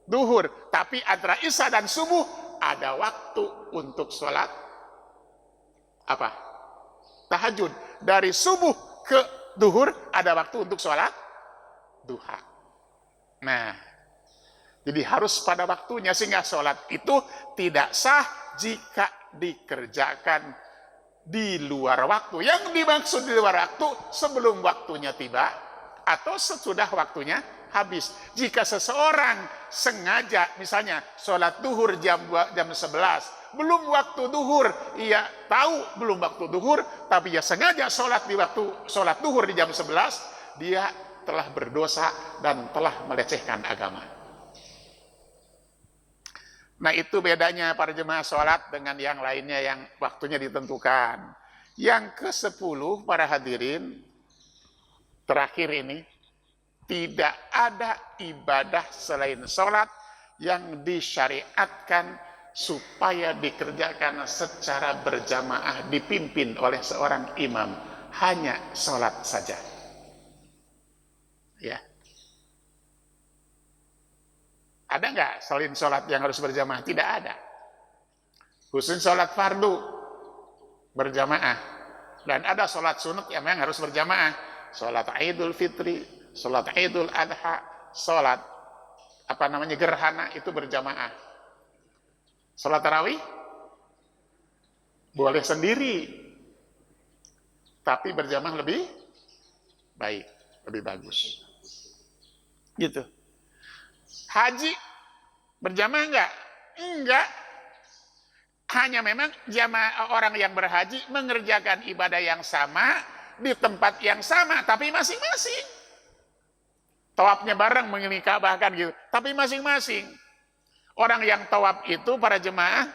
duhur. Tapi antara isya dan subuh ada waktu untuk sholat apa? Tahajud. Dari subuh ke duhur ada waktu untuk sholat duha. Nah, jadi harus pada waktunya, sehingga sholat itu tidak sah jika dikerjakan di luar waktu. Yang dimaksud di luar waktu, sebelum waktunya tiba atau sesudah waktunya habis. Jika seseorang sengaja, misalnya sholat duhur jam 11, belum waktu duhur, ia tahu belum waktu duhur, tapi ia sengaja sholat di waktu sholat duhur di jam 11, dia telah berdosa dan telah melecehkan agama. Nah, itu bedanya para jemaah sholat dengan yang lainnya yang waktunya ditentukan. Yang ke-10, para hadirin, terakhir ini, tidak ada ibadah selain sholat yang disyariatkan supaya dikerjakan secara berjamaah dipimpin oleh seorang imam. Hanya sholat saja. Ya. Ada nggak selain sholat yang harus berjamaah? Tidak ada. Khusus sholat fardu berjamaah. Dan ada sholat sunat yang memang harus berjamaah. Sholat Idul Fitri, sholat Idul Adha, sholat gerhana itu berjamaah. Sholat tarawih boleh sendiri, tapi berjamaah lebih baik, lebih bagus. Gitu. Haji berjamaah enggak? Enggak. Hanya memang jamaah orang yang berhaji mengerjakan ibadah yang sama di tempat yang sama, tapi masing-masing. Tawafnya bareng mengelilingi Ka'bah kan gitu, tapi masing-masing. Orang yang tawaf itu para jemaah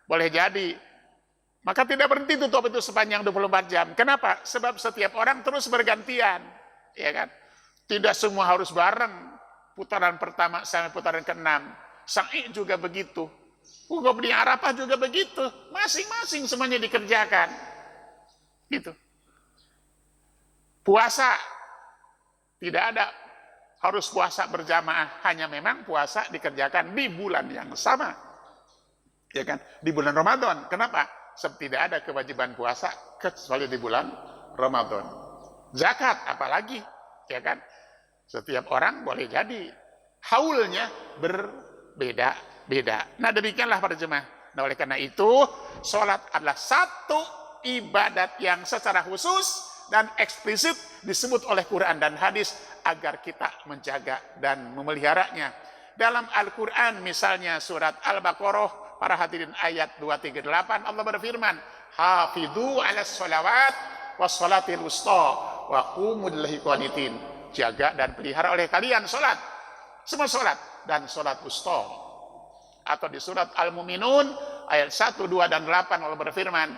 boleh jadi, maka tidak berhenti itu tawaf itu sepanjang 24 jam. Kenapa? Sebab setiap orang terus bergantian, ya kan? Tidak semua harus bareng. Putaran pertama sampai putaran ke-6. Sa'i juga begitu. Wukuf di Arafah juga begitu. Masing-masing semuanya dikerjakan. Gitu. Puasa. Tidak ada harus puasa berjamaah. Hanya memang puasa dikerjakan di bulan yang sama. Ya kan? Di bulan Ramadan. Kenapa? Sebab tidak ada kewajiban puasa kecuali di bulan Ramadan. Zakat apalagi. Ya kan? Setiap orang boleh jadi haulnya berbeda-beda. Nah, demikianlah para jemaah. Nah, oleh karena itu, sholat adalah satu ibadat yang secara khusus dan eksplisit disebut oleh Quran dan hadis agar kita menjaga dan memeliharanya. Dalam Al-Quran, misalnya surat Al-Baqarah, para hadirin ayat 238, Allah berfirman, Hafidhu ala sholawat wassalatil wusta wa qumul lillahi qanitin. Jaga dan pelihara oleh kalian salat. Semua salat dan salat wusta. Atau di surat Al-Mu'minun ayat 1, 2 dan 8 Allah berfirman,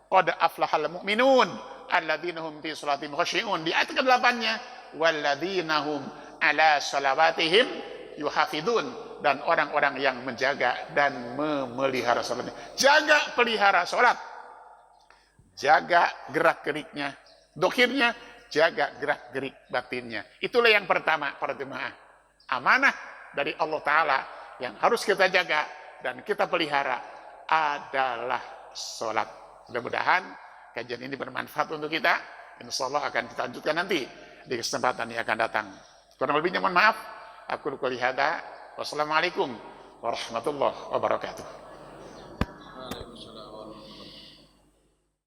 qad aflahal mu'minun alladzina hum fi salatihim khashi'un. Di ayat ke-8-nya, walladzina hum ala salawatihim yuhafidun. Dan orang-orang yang menjaga dan memelihara salatnya. Jaga pelihara salat. Jaga gerak-geriknya, dohirnya, jaga gerak-gerik batinnya. Itulah yang pertama para jemaah. Amanah dari Allah Ta'ala yang harus kita jaga dan kita pelihara adalah salat. Mudah-mudahan kajian ini bermanfaat untuk kita. Insya Allah akan kita lanjutkan nanti di kesempatan yang akan datang. Kurang lebihnya mohon maaf. Aku qouli hadza. Wassalamualaikum warahmatullahi wabarakatuh.